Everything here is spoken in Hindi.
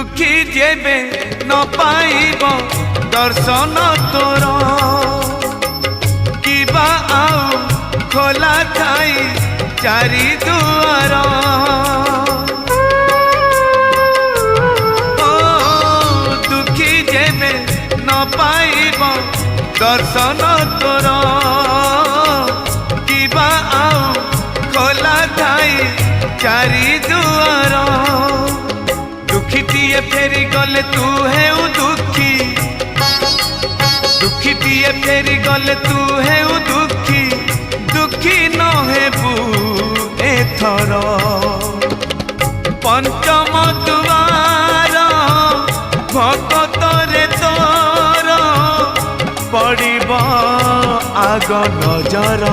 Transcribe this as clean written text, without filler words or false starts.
दुखी जेबे न पाइब दर्शन तोर किबा आउ खोला थाई चारि दुआर ओ दुखी जेबे न पाइब दर्शन तोर किबा आउ खोला थाई चारि दुआर दुखीटीए फेरी गले तू है दुखी दुखीटीए फेरी गले तू है दुखी दुखी न हेबू एथर पंचम दुआर भक्तरे तोर पड़िब आग नजर।